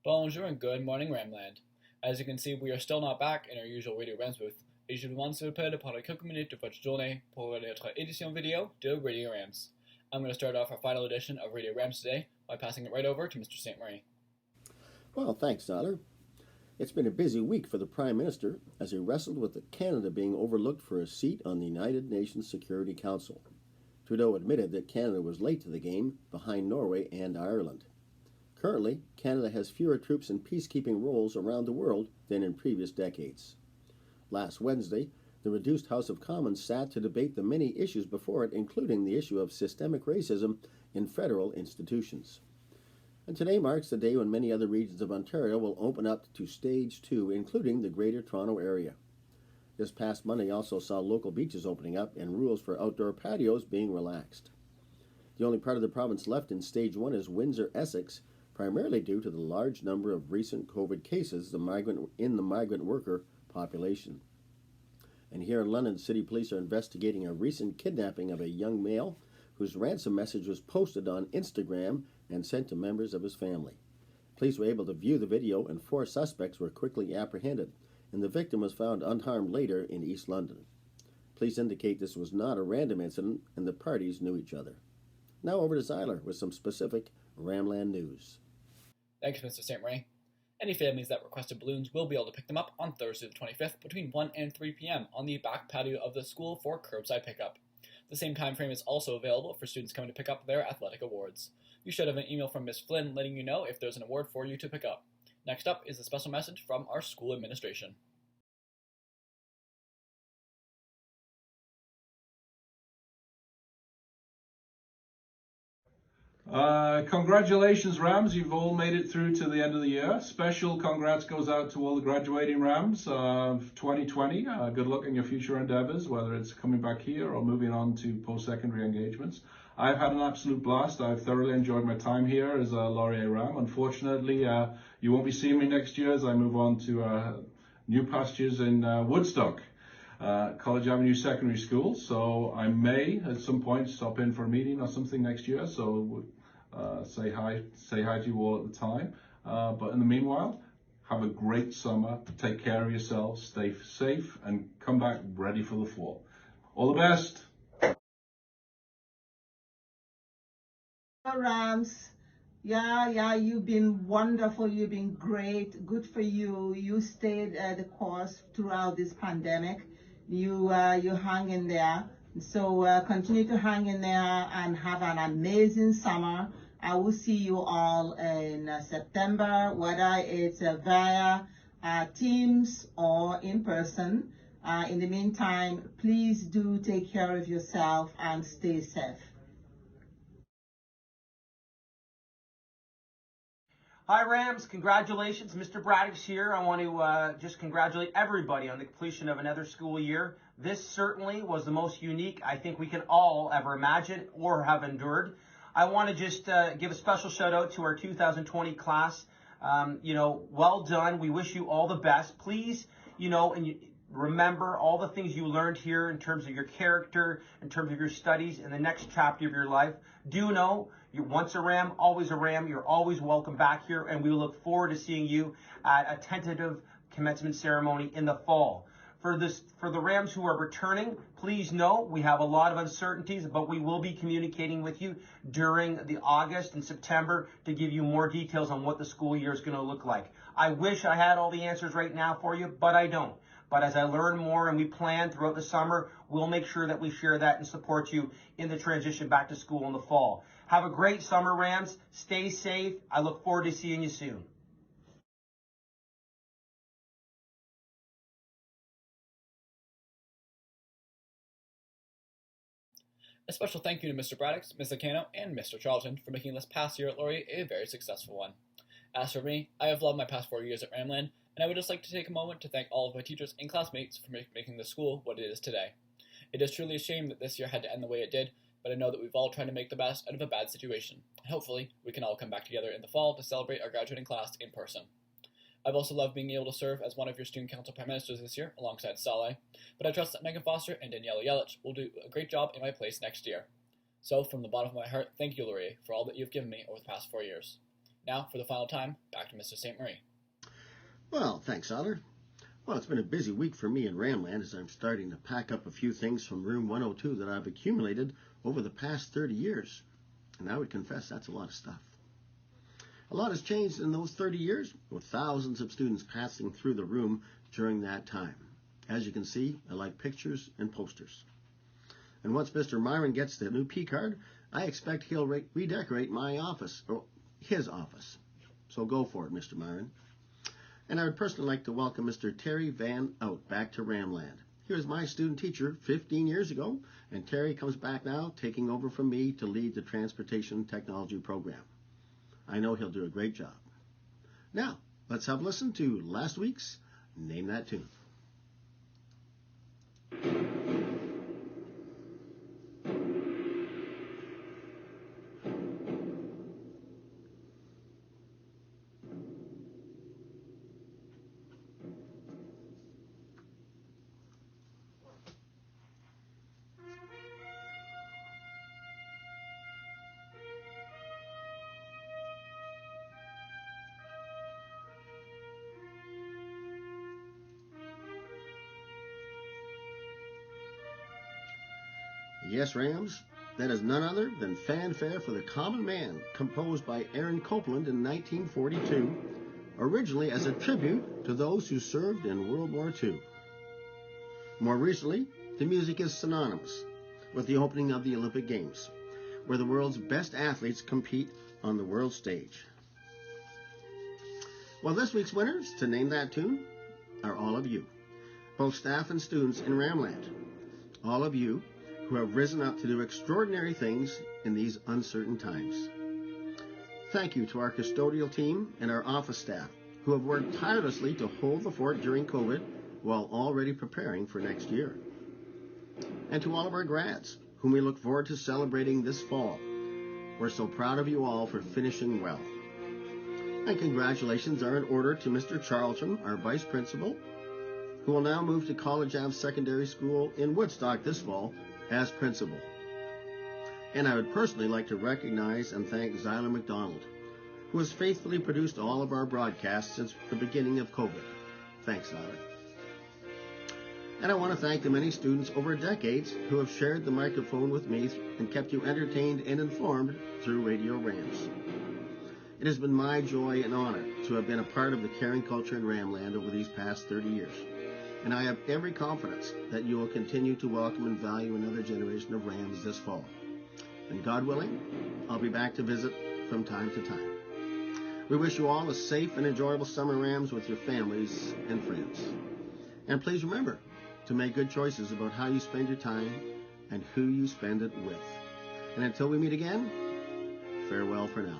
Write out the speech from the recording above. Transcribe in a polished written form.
Bonjour and good morning, Ramland. As you can see, we are still not back in our usual Radio Rams booth, et je vous demande s'il vous plaît de prendre quelques minutes de votre journée pour notre édition vidéo de Radio Rams. I'm going to start off our final edition of Radio Rams today by passing it right over to Mr. St. Marie. Well, thanks, Tyler. It's been a busy week for the Prime Minister as he wrestled with Canada being overlooked for a seat on the United Nations Security Council. Trudeau admitted that Canada was late to the game, behind Norway and Ireland. Currently, Canada has fewer troops in peacekeeping roles around the world than in previous decades. Last Wednesday, the reduced House of Commons sat to debate the many issues before it, including the issue of systemic racism in federal institutions. And today marks the day when many other regions of Ontario will open up to Stage 2, including the Greater Toronto Area. This past Monday also saw local beaches opening up and rules for outdoor patios being relaxed. The only part of the province left in Stage 1 is Windsor, Essex, primarily due to the large number of recent COVID cases in the migrant worker population. And here in London, city police are investigating a recent kidnapping of a young male whose ransom message was posted on Instagram and sent to members of his family. Police were able to view the video and 4 suspects were quickly apprehended, and the victim was found unharmed later in East London. Police indicate this was not a random incident and the parties knew each other. Now over to Zyler with some specific Ramland news. Thanks, Mr. St. Marie. Any families that requested balloons will be able to pick them up on Thursday the 25th between 1 and 3 p.m. on the back patio of the school for curbside pickup. The same time frame is also available for students coming to pick up their athletic awards. You should have an email from Miss Flynn letting you know if there's an award for you to pick up. Next up is a special message from our school administration. Congratulations, Rams. You've all made it through to the end of the year. Special congrats goes out to all the graduating Rams of 2020. Good luck in your future endeavors, whether it's coming back here or moving on to post-secondary engagements. I've had an absolute blast. I've thoroughly enjoyed my time here as a Laurier Ram. Unfortunately, you won't be seeing me next year as I move on to new pastures in Woodstock. College Avenue Secondary School, so I may at some point stop in for a meeting or something next year, so say hi to you all at the time. But in the meanwhile, have a great summer, take care of yourselves, stay safe, and come back ready for the fall. All the best. Rams, yeah, you've been wonderful, you've been great, good for you. You stayed the course throughout this pandemic. You hung in there. So continue to hang in there and have an amazing summer. I will see you all in September, whether it's via Teams or in person. In the meantime, please do take care of yourself and stay safe. Hi Rams, congratulations. Mr. Braddock's here. I want to just congratulate everybody on the completion of another school year. This certainly was the most unique I think we can all ever imagine or have endured. I want to just give a special shout out to our 2020 class. Well done. We wish you all the best. Please, remember all the things you learned here in terms of your character, in terms of your studies, in the next chapter of your life. Do know you're once a Ram, always a Ram. You're always welcome back here, and we look forward to seeing you at a tentative commencement ceremony in the fall. For the Rams who are returning, please know we have a lot of uncertainties, but we will be communicating with you during the August and September to give you more details on what the school year is going to look like. I wish I had all the answers right now for you, but I don't. But as I learn more and we plan throughout the summer, we'll make sure that we share that and support you in the transition back to school in the fall. Have a great summer, Rams. Stay safe. I look forward to seeing you soon. A special thank you to Mr. Braddock, Ms. Acano, and Mr. Charlton for making this past year at Laurier a very successful one. As for me, I have loved my past 4 years at Ramland, and I would just like to take a moment to thank all of my teachers and classmates for making the school what it is today. It is truly a shame that this year had to end the way it did, but I know that we've all tried to make the best out of a bad situation, and hopefully we can all come back together in the fall to celebrate our graduating class in person. I've also loved being able to serve as one of your Student Council Prime Ministers this year, alongside Saleh, but I trust that Megan Foster and Daniela Yelich will do a great job in my place next year. So, from the bottom of my heart, thank you, Laurier, for all that you've given me over the past 4 years. Now, for the final time, back to Mr. St. Marie. Well, thanks, Otter. Well, it's been a busy week for me in Ramland as I'm starting to pack up a few things from room 102 that I've accumulated over the past 30 years. And I would confess that's a lot of stuff. A lot has changed in those 30 years, with thousands of students passing through the room during that time. As you can see, I like pictures and posters. And once Mr. Myron gets the new P card, I expect he'll redecorate my office, or his office. So go for it, Mr. Myron. And I would personally like to welcome Mr. Terry Van Out back to Ramland. He was my student teacher 15 years ago, and Terry comes back now, taking over from me to lead the Transportation Technology program. I know he'll do a great job. Now, let's have a listen to last week's Name That Tune. Yes, Rams, that is none other than Fanfare for the Common Man, composed by Aaron Copland in 1942, originally as a tribute to those who served in World War II. More recently, the music is synonymous with the opening of the Olympic Games, where the world's best athletes compete on the world stage. Well, this week's winners, to name that tune, are all of you, both staff and students in Ramland. All of you who have risen up to do extraordinary things in these uncertain times. Thank you to our custodial team and our office staff who have worked tirelessly to hold the fort during COVID while already preparing for next year. And to all of our grads, whom we look forward to celebrating this fall. We're so proud of you all for finishing well. And congratulations are in order to Mr. Charlton, our vice principal, who will now move to College Ave Secondary School in Woodstock this fall as principal. And I would personally like to recognize and thank Zyler McDonald, who has faithfully produced all of our broadcasts since the beginning of COVID. Thanks, Zyler. And I want to thank the many students over decades who have shared the microphone with me and kept you entertained and informed through Radio Rams. It has been my joy and honor to have been a part of the caring culture in Ramland over these past 30 years. And I have every confidence that you will continue to welcome and value another generation of Rams this fall. And God willing, I'll be back to visit from time to time. We wish you all a safe and enjoyable summer, Rams, with your families and friends. And please remember to make good choices about how you spend your time and who you spend it with. And until we meet again, farewell for now.